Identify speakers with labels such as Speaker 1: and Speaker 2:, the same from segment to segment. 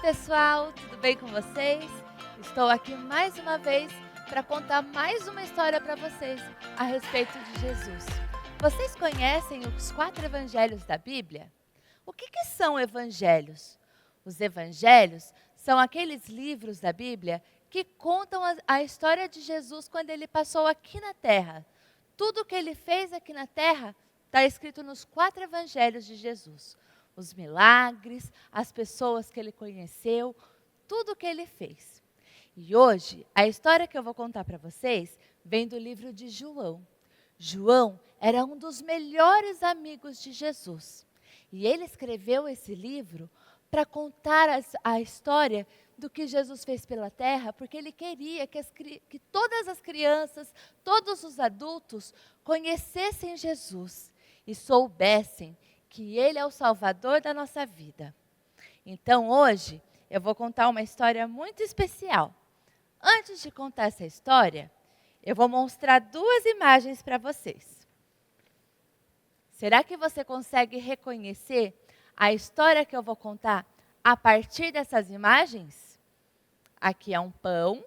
Speaker 1: pessoal, tudo bem com vocês? Estou aqui mais uma vez para contar mais uma história para vocês a respeito de Jesus. Vocês conhecem os 4 evangelhos da Bíblia? O que são evangelhos? Os evangelhos são aqueles livros da Bíblia que contam a história de Jesus quando ele passou aqui na Terra. Tudo o que ele fez aqui na Terra está escrito nos 4 evangelhos de Jesus. Os milagres, as pessoas que ele conheceu, tudo o que ele fez. E hoje, a história que eu vou contar para vocês vem do livro de João. João era um dos melhores amigos de Jesus. E ele escreveu esse livro para contar a história do que Jesus fez pela terra, porque ele queria que todas as crianças, todos os adultos conhecessem Jesus e soubessem que ele é o Salvador da nossa vida. Então hoje eu vou contar uma história muito especial. Antes de contar essa história, eu vou mostrar 2 imagens para vocês. Será que você consegue reconhecer a história que eu vou contar a partir dessas imagens? Aqui é um pão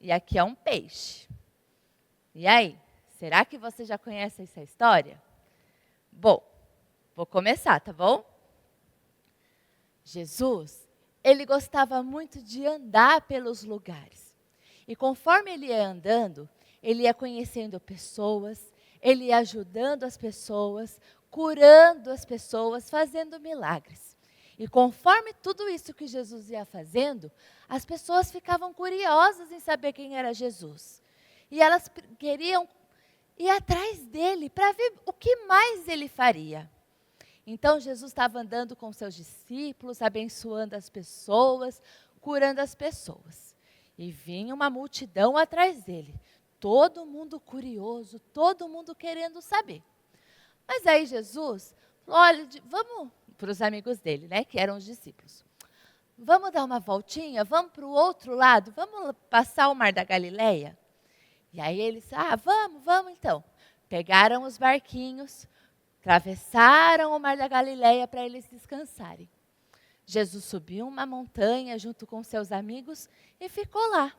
Speaker 1: e aqui é um peixe. E aí, será que você já conhece essa história? Bom, vou começar, tá bom? Jesus, ele gostava muito de andar pelos lugares. E conforme ele ia andando, ele ia conhecendo pessoas, ele ia ajudando as pessoas, curando as pessoas, fazendo milagres. E conforme tudo isso que Jesus ia fazendo, as pessoas ficavam curiosas em saber quem era Jesus. E elas queriam ir atrás dele para ver o que mais ele faria. Então Jesus estava andando com seus discípulos, abençoando as pessoas, curando as pessoas. E vinha uma multidão atrás dele, todo mundo curioso, todo mundo querendo saber. Mas aí Jesus falou, olha, vamos para os amigos dele, né, que eram os discípulos. Vamos dar uma voltinha, vamos para o outro lado, vamos passar o Mar da Galileia? E aí eles, vamos então. Pegaram os barquinhos, atravessaram o Mar da Galileia para eles descansarem. Jesus subiu uma montanha junto com seus amigos e ficou lá.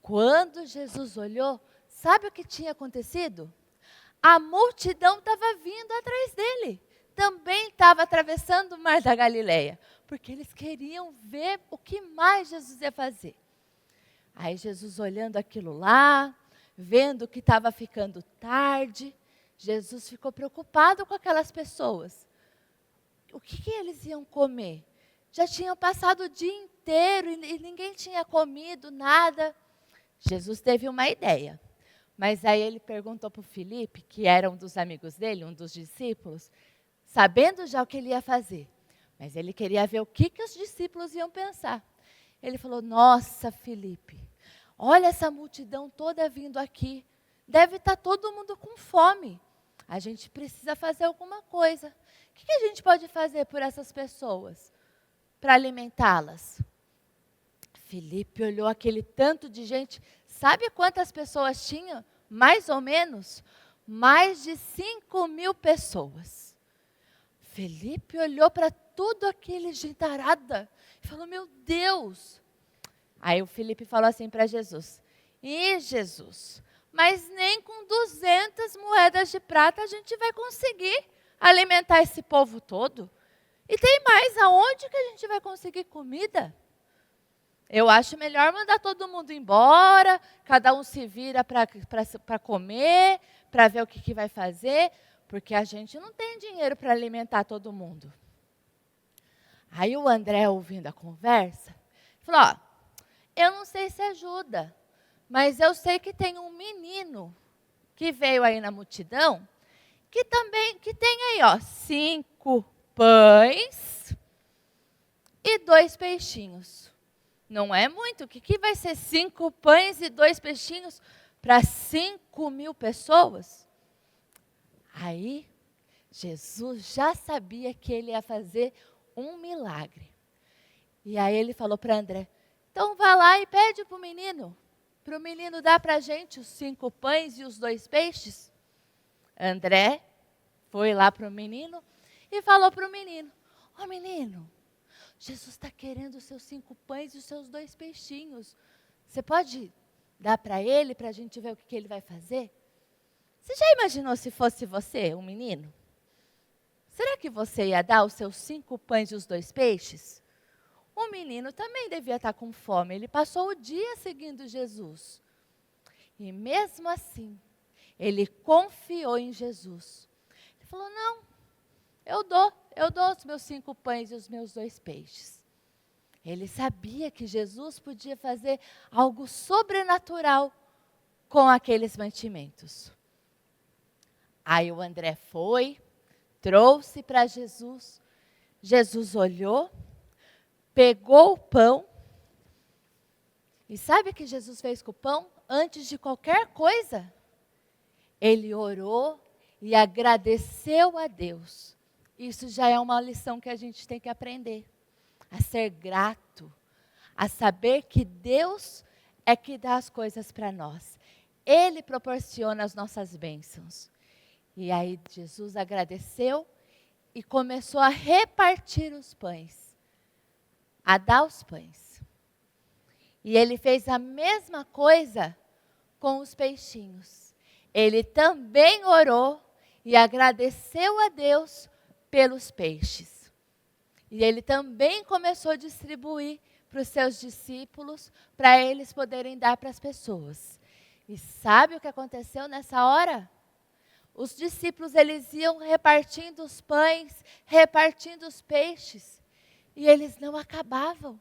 Speaker 1: Quando Jesus olhou, sabe o que tinha acontecido? A multidão estava vindo atrás dele. Também estava atravessando o Mar da Galileia, porque eles queriam ver o que mais Jesus ia fazer. Aí Jesus olhando aquilo lá, vendo que estava ficando tarde, Jesus ficou preocupado com aquelas pessoas. O que eles iam comer? Já tinham passado o dia inteiro e ninguém tinha comido nada. Jesus teve uma ideia. Mas aí ele perguntou para o Filipe, que era um dos amigos dele, um dos discípulos, sabendo já o que ele ia fazer. Mas ele queria ver o que os discípulos iam pensar. Ele falou, nossa, Filipe, olha essa multidão toda vindo aqui. Deve estar todo mundo com fome. A gente precisa fazer alguma coisa. O que a gente pode fazer por essas pessoas para alimentá-las? Filipe olhou aquele tanto de gente. Sabe quantas pessoas tinham? Mais ou menos? Mais de 5.000 pessoas. Filipe olhou para tudo aquele gentarada e falou, meu Deus. Aí o Filipe falou assim para Jesus, Jesus, mas nem com 200 moedas de prata a gente vai conseguir alimentar esse povo todo. E tem mais, aonde que a gente vai conseguir comida? Eu acho melhor mandar todo mundo embora, cada um se vira para comer, para ver o que vai fazer, porque a gente não tem dinheiro para alimentar todo mundo. Aí o André, ouvindo a conversa, falou, eu não sei se ajuda, mas eu sei que tem um menino que veio aí na multidão, que tem aí, 5 pães e 2 peixinhos. Não é muito, o que vai ser 5 pães e 2 peixinhos para 5.000 pessoas? Aí, Jesus já sabia que ele ia fazer um milagre. E aí ele falou para André, então vá lá e pede para o menino dar para a gente os 5 pães e os 2 peixes. André foi lá para o menino e falou para o menino, menino, Jesus está querendo os seus 5 pães e os seus 2 peixinhos. Você pode dar para ele, para a gente ver o que ele vai fazer? Você já imaginou se fosse você, um menino? Será que você ia dar os seus 5 pães e os 2 peixes? O menino também devia estar com fome. Ele passou o dia seguindo Jesus. E mesmo assim, ele confiou em Jesus. Ele falou, não, eu dou os meus 5 pães e os meus 2 peixes. Ele sabia que Jesus podia fazer algo sobrenatural com aqueles mantimentos. Aí o André foi, trouxe para Jesus. Jesus olhou, pegou o pão. E sabe o que Jesus fez com o pão? Antes de qualquer coisa, ele orou e agradeceu a Deus. Isso já é uma lição que a gente tem que aprender. A ser grato, a saber que Deus é que dá as coisas para nós. Ele proporciona as nossas bênçãos. E aí Jesus agradeceu e começou a repartir os pães, a dar os pães. E ele fez a mesma coisa com os peixinhos. Ele também orou e agradeceu a Deus pelos peixes. E ele também começou a distribuir para os seus discípulos, para eles poderem dar para as pessoas. E sabe o que aconteceu nessa hora? Os discípulos, eles iam repartindo os pães, repartindo os peixes, e eles não acabavam.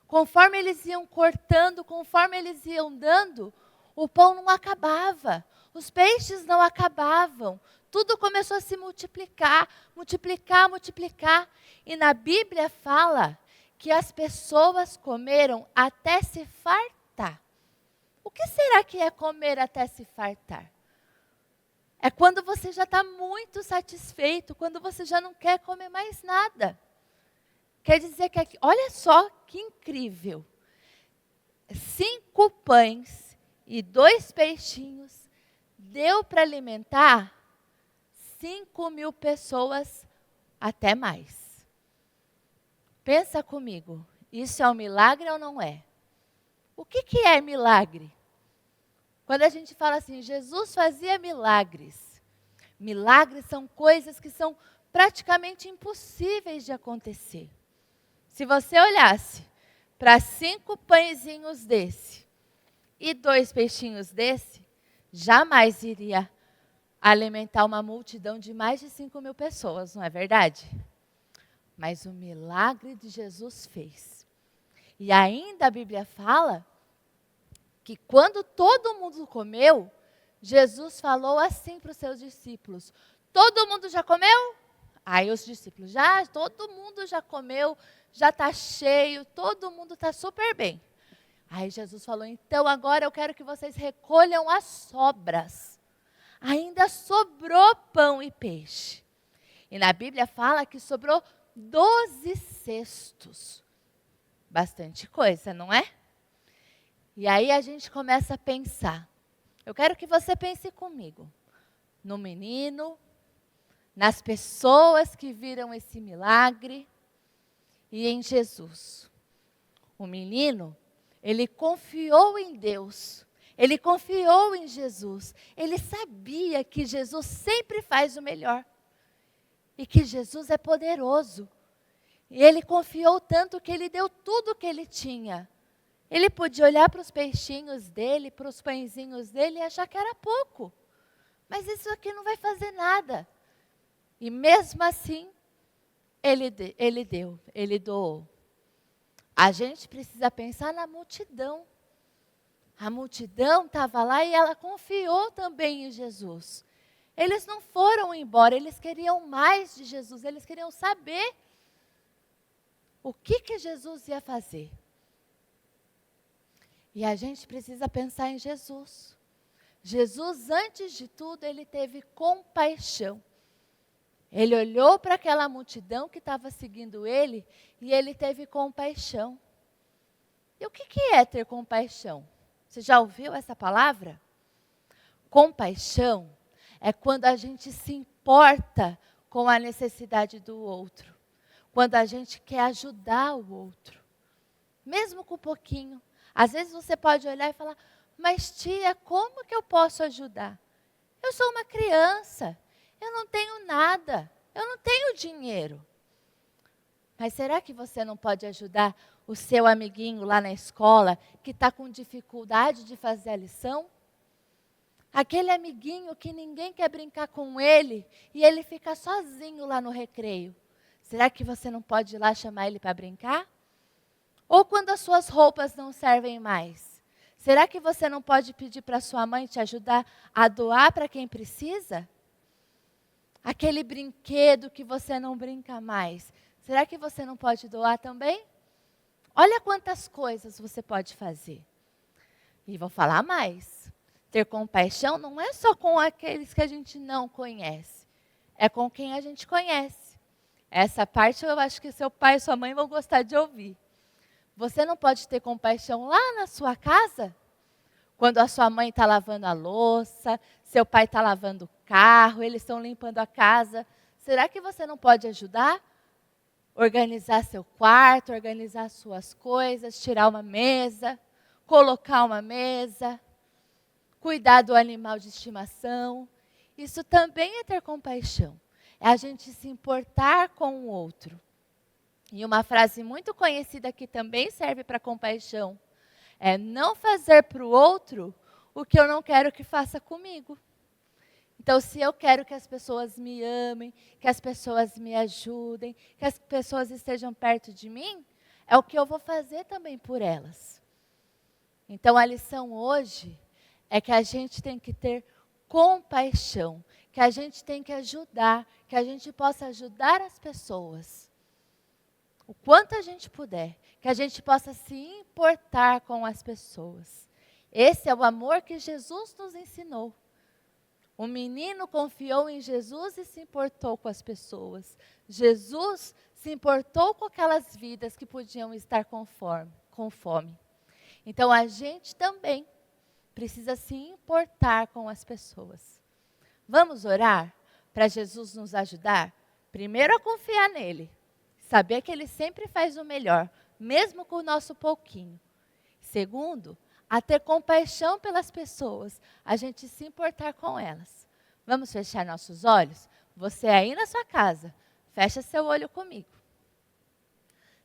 Speaker 1: Conforme eles iam cortando, conforme eles iam dando, o pão não acabava, os peixes não acabavam. Tudo começou a se multiplicar, multiplicar, multiplicar. E na Bíblia fala que as pessoas comeram até se fartar. O que será que é comer até se fartar? É quando você já está muito satisfeito, quando você já não quer comer mais nada. Quer dizer que, olha só que incrível. 5 pães e 2 peixinhos deu para alimentar 5.000 pessoas, até mais. Pensa comigo, isso é um milagre ou não é? O que é milagre? Quando a gente fala assim, Jesus fazia milagres. Milagres são coisas que são praticamente impossíveis de acontecer. Se você olhasse para 5 pãezinhos desse e 2 peixinhos desse, jamais iria alimentar uma multidão de mais de 5.000 pessoas, não é verdade? Mas o milagre de Jesus fez. E ainda a Bíblia fala que quando todo mundo comeu, Jesus falou assim para os seus discípulos, todo mundo já comeu? Aí os discípulos, todo mundo já comeu, já está cheio, todo mundo está super bem. Aí Jesus falou, então agora eu quero que vocês recolham as sobras. Ainda sobrou pão e peixe. E na Bíblia fala que sobrou 12 cestos. Bastante coisa, não é? E aí a gente começa a pensar. Eu quero que você pense comigo. No menino, nas pessoas que viram esse milagre e em Jesus. O menino, ele confiou em Deus. Ele confiou em Jesus. Ele sabia que Jesus sempre faz o melhor. E que Jesus é poderoso. E ele confiou tanto que ele deu tudo o que ele tinha. Ele podia olhar para os peixinhos dele, para os pãezinhos dele e achar que era pouco. Mas isso aqui não vai fazer nada. E mesmo assim, ele doou. A gente precisa pensar na multidão. A multidão estava lá e ela confiou também em Jesus. Eles não foram embora, eles queriam mais de Jesus, eles queriam saber o que Jesus ia fazer. E a gente precisa pensar em Jesus. Jesus, antes de tudo, ele teve compaixão. Ele olhou para aquela multidão que estava seguindo ele e ele teve compaixão. E o que é ter compaixão? Você já ouviu essa palavra? Compaixão é quando a gente se importa com a necessidade do outro. quando a gente quer ajudar o outro, mesmo com pouquinho. Às vezes você pode olhar e falar, mas tia, como que eu posso ajudar? Eu sou uma criança, eu não tenho nada, eu não tenho dinheiro. Mas será que você não pode ajudar o seu amiguinho lá na escola que está com dificuldade de fazer a lição? Aquele amiguinho que ninguém quer brincar com ele e ele fica sozinho lá no recreio. Será que você não pode ir lá chamar ele para brincar? Ou quando as suas roupas não servem mais, será que você não pode pedir para sua mãe te ajudar a doar para quem precisa? Aquele brinquedo que você não brinca mais, será que você não pode doar também? Olha quantas coisas você pode fazer. E vou falar mais. Ter compaixão não é só com aqueles que a gente não conhece, é com quem a gente conhece. Essa parte eu acho que seu pai e sua mãe vão gostar de ouvir. Você não pode ter compaixão lá na sua casa? Quando a sua mãe está lavando a louça, seu pai está lavando o carro, eles estão limpando a casa. Será que você não pode ajudar? Organizar seu quarto, organizar suas coisas, tirar uma mesa, colocar uma mesa, cuidar do animal de estimação. Isso também é ter compaixão. É a gente se importar com o outro. E uma frase muito conhecida que também serve para compaixão é não fazer para o outro o que eu não quero que faça comigo. Então, se eu quero que as pessoas me amem, que as pessoas me ajudem, que as pessoas estejam perto de mim, é o que eu vou fazer também por elas. Então, a lição hoje é que a gente tem que ter compaixão, que a gente tem que ajudar, que a gente possa ajudar as pessoas. O quanto a gente puder, que a gente possa se importar com as pessoas. Esse é o amor que Jesus nos ensinou. O menino confiou em Jesus e se importou com as pessoas. Jesus se importou com aquelas vidas que podiam estar com fome. Então a gente também precisa se importar com as pessoas. Vamos orar para Jesus nos ajudar? Primeiro a confiar nele. Saber que ele sempre faz o melhor, mesmo com o nosso pouquinho. Segundo, a ter compaixão pelas pessoas, a gente se importar com elas. Vamos fechar nossos olhos? Você aí na sua casa, fecha seu olho comigo.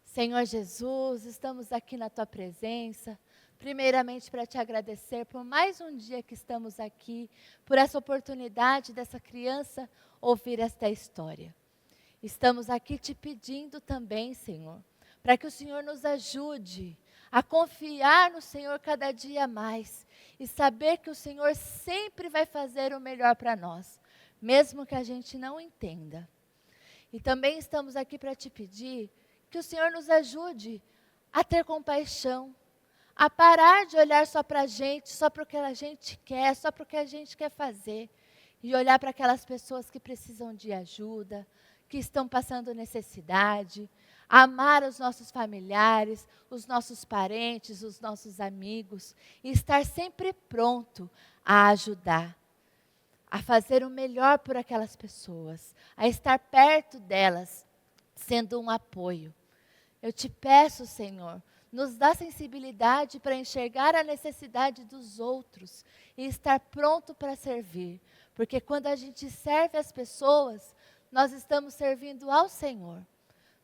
Speaker 1: Senhor Jesus, estamos aqui na tua presença, primeiramente para te agradecer por mais um dia que estamos aqui, por essa oportunidade dessa criança ouvir esta história. Estamos aqui te pedindo também, Senhor, para que o Senhor nos ajude a confiar no Senhor cada dia mais e saber que o Senhor sempre vai fazer o melhor para nós, mesmo que a gente não entenda. E também estamos aqui para te pedir que o Senhor nos ajude a ter compaixão, a parar de olhar só para a gente, só para o que a gente quer, só para o que a gente quer fazer, e olhar para aquelas pessoas que precisam de ajuda, que estão passando necessidade, amar os nossos familiares, os nossos parentes, os nossos amigos, e estar sempre pronto a ajudar, a fazer o melhor por aquelas pessoas, a estar perto delas, sendo um apoio. Eu te peço, Senhor, nos dá sensibilidade para enxergar a necessidade dos outros e estar pronto para servir, porque quando a gente serve as pessoas, nós estamos servindo ao Senhor.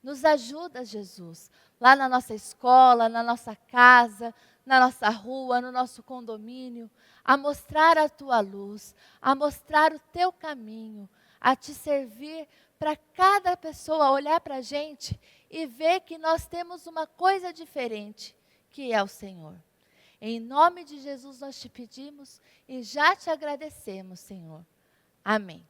Speaker 1: Nos ajuda, Jesus, lá na nossa escola, na nossa casa, na nossa rua, no nosso condomínio, a mostrar a tua luz, a mostrar o teu caminho, a te servir para cada pessoa olhar para a gente e ver que nós temos uma coisa diferente, que é o Senhor. Em nome de Jesus nós te pedimos e já te agradecemos, Senhor. Amém.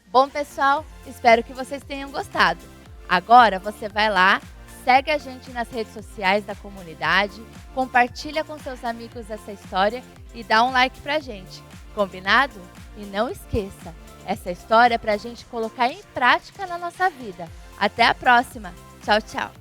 Speaker 1: Bom, pessoal, espero que vocês tenham gostado. Agora você vai lá, segue a gente nas redes sociais da comunidade, compartilha com seus amigos essa história e dá um like pra gente. Combinado? E não esqueça, essa história é pra gente colocar em prática na nossa vida. Até a próxima. Tchau, tchau.